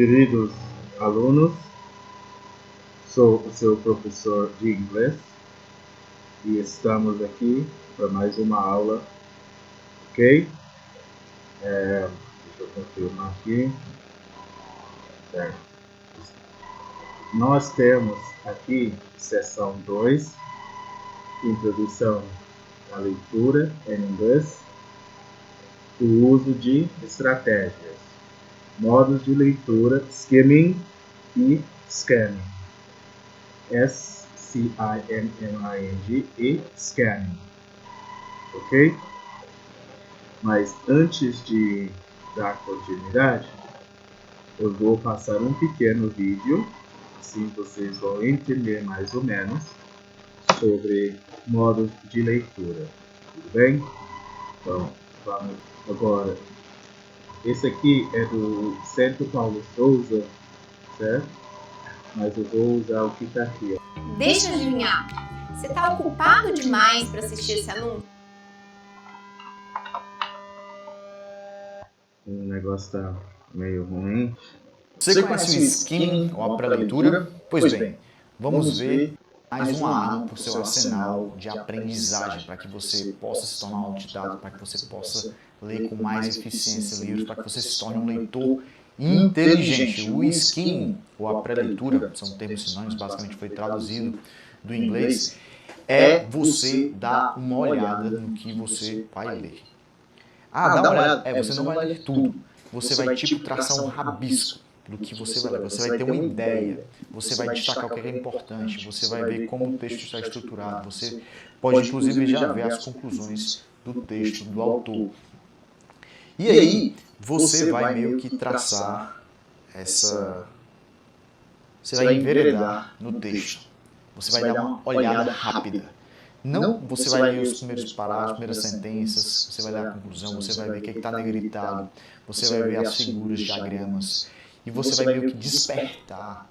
Queridos alunos, sou o seu professor de inglês e estamos aqui para mais uma aula, ok? Deixa eu confirmar aqui. Certo. Nós temos aqui seção 2, introdução à leitura em inglês, o uso de estratégias, modos de leitura, skimming e scanning. S-C-I-N-N-I-N-G e scanning. Ok? Mas antes de dar continuidade, eu vou passar um pequeno vídeo, assim vocês vão entender mais ou menos sobre modos de leitura. Tudo bem? Então, vamos agora. Esse aqui é do Centro Paulo Souza, certo? Mas eu vou usar o que está aqui. Deixa eu adivinhar. Você está ocupado demais para assistir esse anúncio? O negócio tá meio ruim. Você conhece o skimming ou a pré-leitura? Pois bem, vamos ver mais uma arma para o seu arsenal de aprendizagem, para que você possa se tornar um autodidata, para que você possa ler com mais eficiência livros, para que você se torne um leitor inteligente. O skimming ou a pré-leitura, são termos sinônimos, basicamente foi traduzido do inglês, é você dar uma olhada no que você vai ler. Dá uma olhada. Você não vai ler tudo. Você vai tipo traçar um rabisco do que você vai ler. Você vai ter uma ideia. Você vai destacar o que é importante. Você vai ver como o texto está estruturado. Você pode inclusive já ver as conclusões do texto, do autor. E aí, você vai meio que traçar essa... Você vai enveredar no texto. Você vai dar uma olhada rápida. Não você vai ler os primeiros parágrafos, as primeiras sentenças, você vai ler a conclusão, você vai ver o que está negritado, você vai ver as figuras, diagramas, e você vai meio que despertar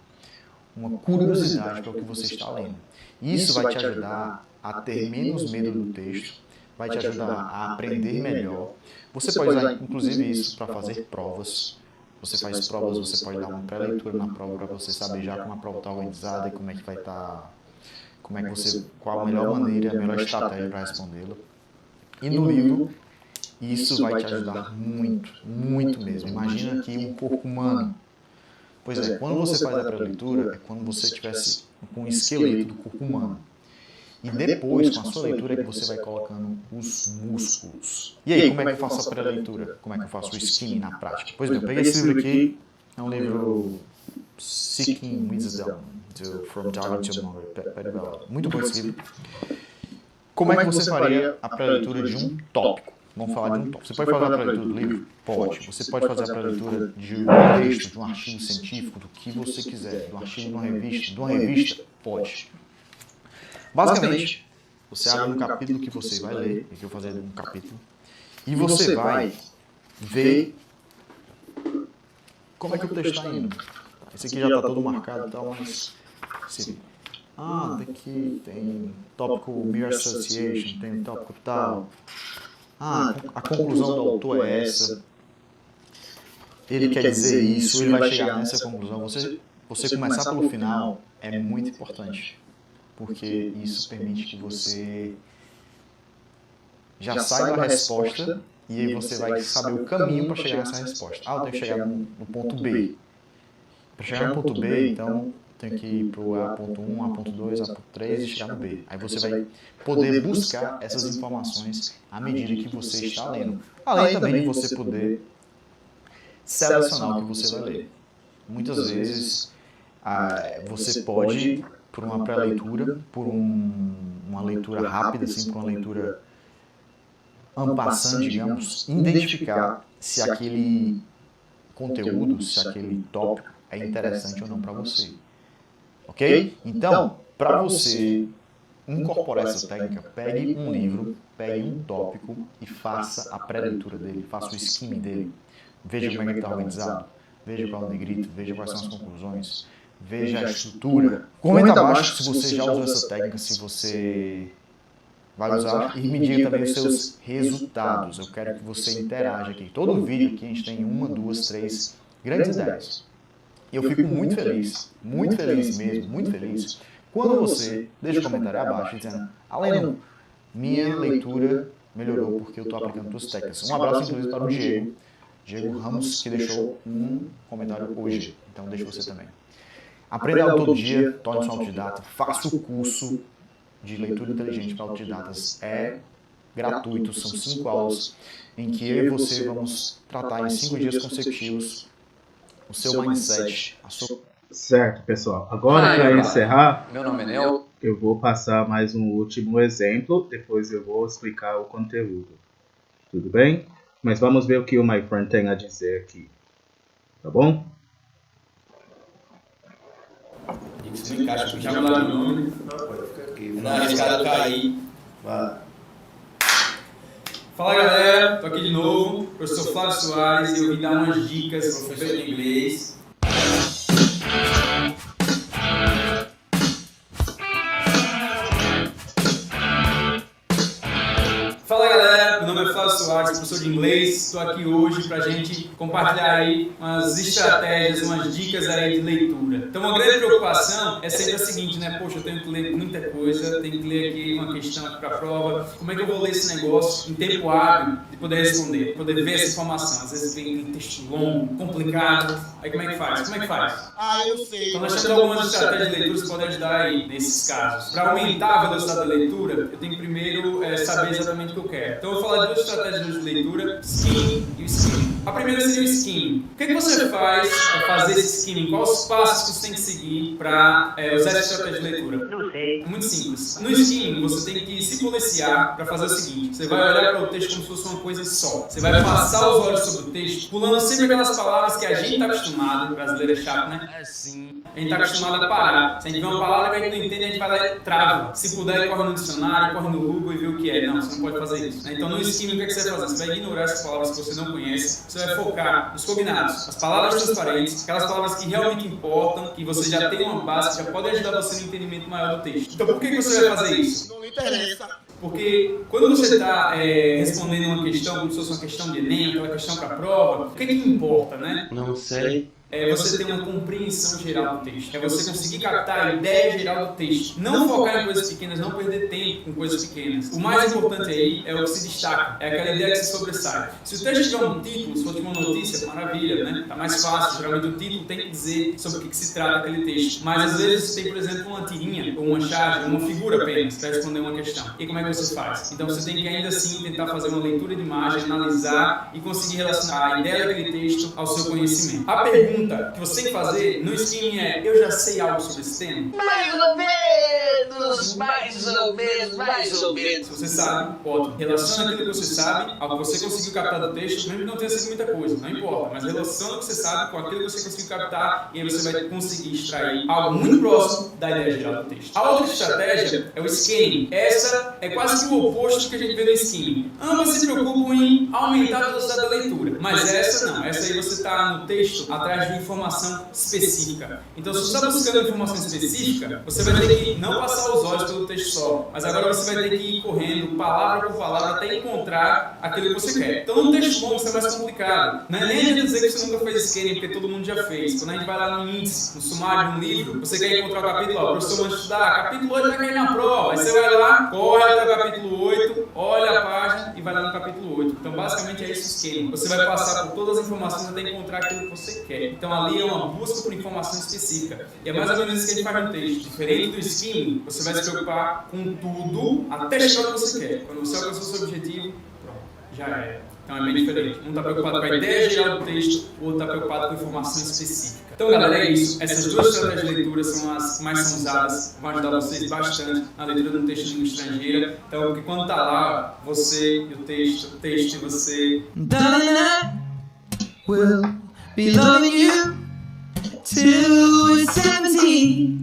uma curiosidade para o que você está lendo. Isso vai te ajudar a ter menos medo do texto, vai te ajudar a aprender melhor. Você pode usar, inclusive, isso para fazer provas. Você faz provas, você pode dar uma pré-leitura na prova para você saber já como a prova está organizada e como é que vai estar... qual a melhor maneira, a melhor estratégia para respondê-la. E no livro, isso vai te ajudar muito, muito mesmo. Imagina aqui um corpo humano. Pois é, quando você faz a pré-leitura, é quando você estivesse com o esqueleto do corpo humano. E depois, com a sua leitura, é que você vai colocando os músculos. E aí, como é que eu faço a pré-leitura? Como é que eu faço o skimming na prática? Pois bem, eu peguei esse livro aqui, é um livro Seeking Wisdom, From Darwin to Monroe. Muito bom esse livro. Como é que você faria a pré-leitura de um tópico? Vamos falar de um tópico. Você pode fazer a pré-leitura do livro? Pode. Você pode fazer a pré-leitura de um texto, de um artigo científico, do que você quiser, de um artigo de uma revista? Pode. Basicamente, você abre um capítulo que você vai ler, aqui eu vou fazer um capítulo, e você vai ver como é que o texto está indo. Esse aqui já está todo marcado e tal, mas... daqui tem tópico Mere Association, tem tópico tal. A conclusão do autor é essa. Ele quer dizer isso, ele vai chegar nessa conclusão. Você começar pelo final é muito importante, porque isso permite que você já saiba a resposta e aí você vai saber o caminho para chegar nessa resposta. Eu tenho que chegar no ponto B. Para chegar no ponto B, então, tem que ir para o A.1, A.2, A.3 e chegar no B. Aí você vai poder buscar essas informações à medida que você está lendo. Além também de você poder selecionar o que você vai ler. Muitas vezes, você pode, por uma pré-leitura, por uma leitura rápida, assim, por uma leitura en passant, digamos, identificar se aquele conteúdo, se aquele tópico é interessante ou não para você. Ok? Então, para você incorporar essa técnica, pegue um livro, pegue um tópico e faça a pré-leitura dele, faça o skimming dele. Veja como é que está organizado, veja qual é o negrito, veja quais são as conclusões, veja a estrutura. Comenta abaixo se você já usou essa técnica, se você vai usar, e me diga também os seus resultados. Eu quero que você interaja aqui. Todo vídeo aqui a gente tem 1, 2, 3 grandes ideias. E eu fico muito feliz mesmo, muito feliz, quando você deixa um comentário abaixo dizendo: Aleno, minha leitura melhorou porque eu estou aplicando suas técnicas. Um abraço, inclusive, para o Diego Ramos, que deixou um comentário hoje. Então, deixa você também. Aprenda algo todo dia, torne-se um autodidata, faça o curso de leitura inteligente para autodidatas. É gratuito, são 5 aulas em que eu e você vamos tratar em 5 dias consecutivos o seu mindset, a sua... Certo, pessoal. Agora, para encerrar, meu nome é Nel. Eu vou passar mais um último exemplo, depois eu vou explicar o conteúdo. Tudo bem? Mas vamos ver o que o my friend tem a dizer aqui. Tá bom? Isso não encaixa, porque já mudaram o nome. Não, arriscado cair. Fala galera, tô aqui de novo, professor Flávio Soares, e eu vim dar umas dicas, professor de inglês. Fala galera, meu nome é Flávio Soares, professor de inglês. Estou aqui hoje para a gente compartilhar aí umas estratégias, umas dicas aí de leitura. Então uma grande preocupação é sempre a seguinte, né? Poxa, eu tenho que ler muita coisa, tenho que ler aqui uma questão aqui para a prova. Como é que eu vou ler esse negócio em tempo hábil de poder responder, poder ver essa informação? Às vezes vem um texto longo, complicado. Aí como é que faz? Como é que faz? Eu sei. Então nós temos algumas estratégias de leitura que podem ajudar aí nesses casos. Para aumentar a velocidade da leitura, eu tenho que primeiro saber exatamente o que eu quero. Então eu vou falar de duas estratégias de leitura, skimming e o skimming. A primeira seria o skimming. O que você faz para fazer esse skimming? Quais os passos que você tem que seguir para usar essa estratégia de leitura? Não sei. É muito simples. No skimming, você tem que se policiar para fazer o seguinte. Você vai olhar para o texto como se fosse uma coisa só. Você vai passar os olhos sobre o texto, pulando sempre aquelas palavras que a gente está acostumado, brasileiro é chato, né? É sim. A gente está acostumado a parar. Se a gente vê uma palavra que a gente não entende, a gente vai lá e trava. Se puder, corre no dicionário, corre no Google e vê o que é. Não, você não pode fazer isso. Então, no skimming, o que você vai fazer? Você vai ignorar essas palavras que você não conhece. Você vai focar nos combinados, as palavras transparentes, aquelas palavras que realmente importam, que você já tem uma base, que já pode ajudar você no entendimento maior do texto. Então, por que você vai fazer isso? Não me interessa. Porque quando você está respondendo uma questão, como se fosse uma questão de Enem, aquela questão para a prova, o que importa, né? Não sei. É você ter uma compreensão geral do texto. É você conseguir captar a ideia geral do texto. Não focar em coisas pequenas, não perder tempo com coisas pequenas. O mais importante aí é o que se destaca. É aquela ideia que se sobressai. Se o texto tiver um título, se for de uma notícia, maravilha, né? Tá mais fácil. Geralmente o título tem que dizer sobre o que se trata aquele texto. Mas às vezes você tem, por exemplo, uma tirinha, ou uma charge, uma figura apenas, para responder uma questão. E como é que você faz? Então você tem que ainda assim tentar fazer uma leitura de imagem, analisar e conseguir relacionar a ideia daquele texto ao seu conhecimento. A pergunta que você tem que fazer no skimming é: eu já sei algo sobre esse tema? Mais ou menos, mais ou menos, mais ou menos. Se você sabe, ótimo. Relaciona aquilo que você sabe ao que você conseguiu captar do texto, mesmo que não tenha sido muita coisa, não importa. Mas relaciona o que você sabe com aquilo que você conseguiu captar e aí você vai conseguir extrair algo muito próximo da ideia geral do texto. A outra estratégia é o scanning. Essa é quase que o oposto do que a gente vê no skimming. Ambas se preocupam em aumentar a velocidade da leitura. Mas essa não. Essa aí você está no texto atrás de informação específica. Então, se você está buscando informação específica, você vai ter que não passar os olhos pelo texto só, mas agora você vai ter que ir correndo, palavra por palavra, até encontrar aquilo que você quer. Então, no texto longo, isso é mais complicado. Não é nem adianta dizer que você nunca fez scanning, porque todo mundo já fez. Quando a gente vai lá no índice, no sumário de um livro, você quer encontrar o capítulo, ó, o professor manda estudar, capítulo 8 vai cair na prova. Aí você vai lá, corre até o capítulo 8, olha a página e vai lá no capítulo 8. Então, basicamente, é isso o scanning. Você vai passar por todas as informações até encontrar aquilo que você quer. Então, ali é uma busca por informação específica. E é mais ou menos isso que a gente faz no texto. Diferente do skimming, você vai se preocupar com tudo até chegar onde você quer. Quando você alcançou o seu objetivo, pronto, já é. Então é bem diferente. Um está preocupado com a ideia geral do texto, o outro está preocupado com informação específica. Então, galera, é isso. Essas duas estratégias de leitura são as que mais são usadas, vão ajudar vocês bastante na leitura de um texto de língua estrangeira. Então, porque quando está lá, você e o texto e você... Will be loving you till we're 17.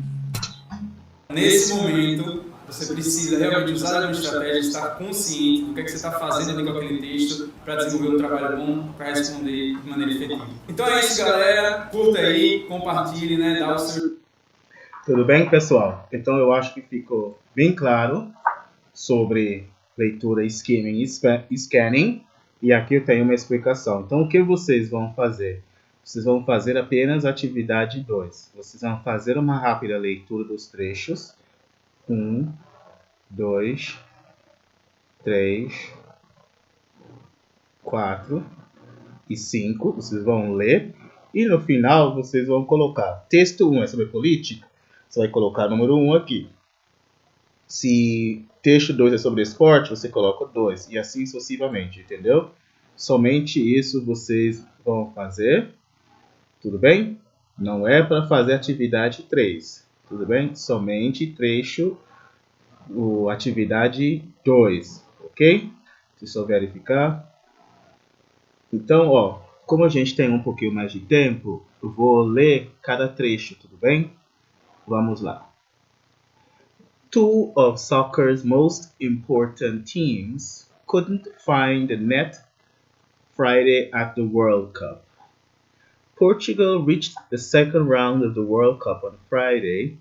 Nesse momento, você precisa realmente usar a estratégia, estar consciente do que é que você está fazendo ali com aquele texto para desenvolver um trabalho bom, para responder de maneira efetiva. Então é isso, galera. Curta aí, compartilhe, né? Dá o seu... Tudo bem, pessoal? Então eu acho que ficou bem claro sobre leitura, skimming e scanning. E aqui eu tenho uma explicação. Então o que vocês vão fazer? vocês vão fazer apenas a atividade 2. Vocês vão fazer uma rápida leitura dos trechos. 1, 2, 3, 4 e 5. Vocês vão ler. E no final, vocês vão colocar. Texto 1 é sobre política. Você vai colocar o número 1 aqui. Se texto 2 é sobre esporte, você coloca 2. E assim sucessivamente, entendeu? Somente isso vocês vão fazer. Tudo bem? Não é para fazer atividade 3. Tudo bem? Somente trecho, atividade 2. Ok? Deixa eu só verificar. Então, ó, como a gente tem um pouquinho mais de tempo, eu vou ler cada trecho, tudo bem? Vamos lá. Two of soccer's most important teams couldn't find the net Friday at the World Cup. Portugal reached the second round of the World Cup on Friday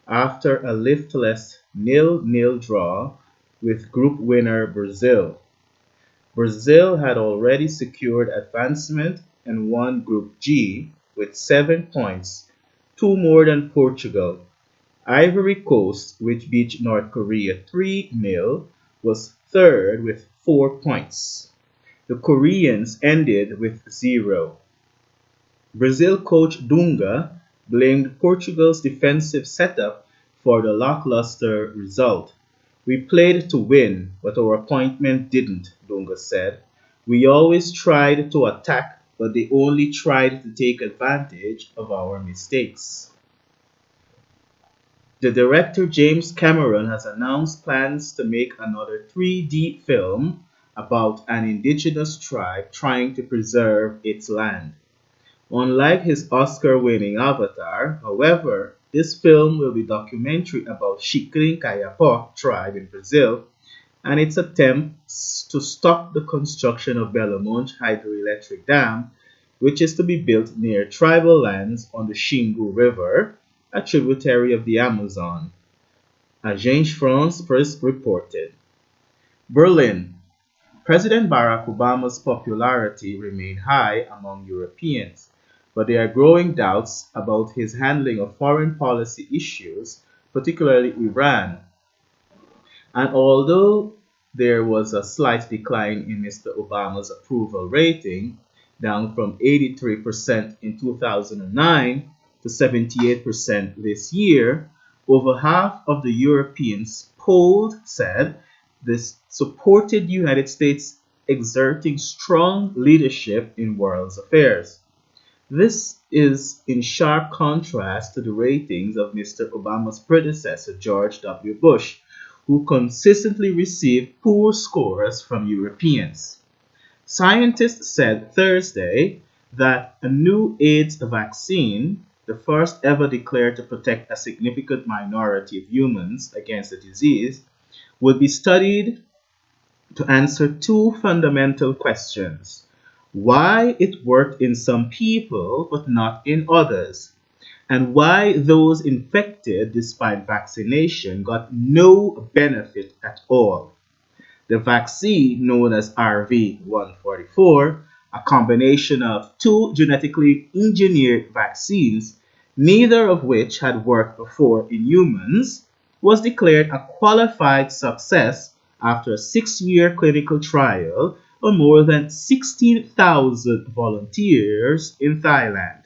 after a liftless 0-0 draw with group winner Brazil. Brazil had already secured advancement and won Group G with 7 points, 2 more than Portugal. Ivory Coast, which beat North Korea 3-0, was third with 4 points. The Koreans ended with 0. Brazil coach Dunga blamed Portugal's defensive setup for the lackluster result. We played to win, but our appointment didn't, Dunga said. We always tried to attack, but they only tried to take advantage of our mistakes. The director James Cameron has announced plans to make another 3D film about an indigenous tribe trying to preserve its land. Unlike his Oscar-winning Avatar, however, this film will be a documentary about Xikrin Kayapó tribe in Brazil and its attempts to stop the construction of Belo Monte hydroelectric dam, which is to be built near tribal lands on the Xingu River, a tributary of the Amazon. Agence France Presse reported. Berlin. President Barack Obama's popularity remained high among Europeans, but there are growing doubts about his handling of foreign policy issues, particularly Iran. And although there was a slight decline in Mr. Obama's approval rating, down from 83% in 2009 to 78% this year, over half of the Europeans polled said this supported the United States exerting strong leadership in world affairs. This is in sharp contrast to the ratings of Mr. Obama's predecessor, George W. Bush, who consistently received poor scores from Europeans. Scientists said Thursday that a new AIDS vaccine, the first ever declared to protect a significant minority of humans against the disease, would be studied to answer 2 fundamental questions. Why it worked in some people but not in others, and why those infected despite vaccination got no benefit at all. The vaccine, known as RV-144, a combination of 2 genetically engineered vaccines, neither of which had worked before in humans, was declared a qualified success after a 6-year clinical trial on more than 16,000 volunteers in Thailand.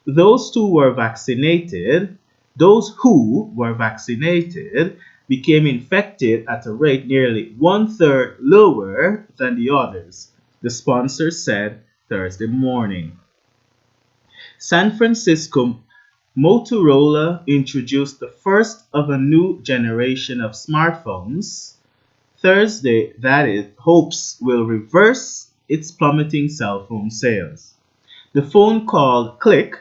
Those who were vaccinated became infected at a rate nearly 1/3 lower than the others, the sponsor said Thursday morning. San Francisco Motorola introduced the first of a new generation of smartphones Thursday that it hopes will reverse its plummeting cell phone sales. The phone, called Click,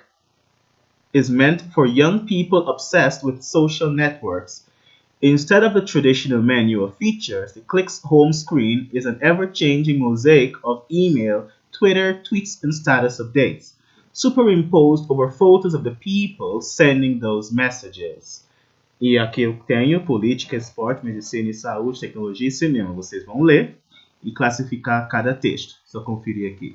is meant for young people obsessed with social networks. Instead of the traditional menu of features, the Click's home screen is an ever-changing mosaic of email, Twitter, tweets, and status updates, superimposed over photos of the people sending those messages. E aqui eu tenho política, esporte, medicina e saúde, tecnologia e cinema. Vocês vão ler e classificar cada texto. Só conferir aqui.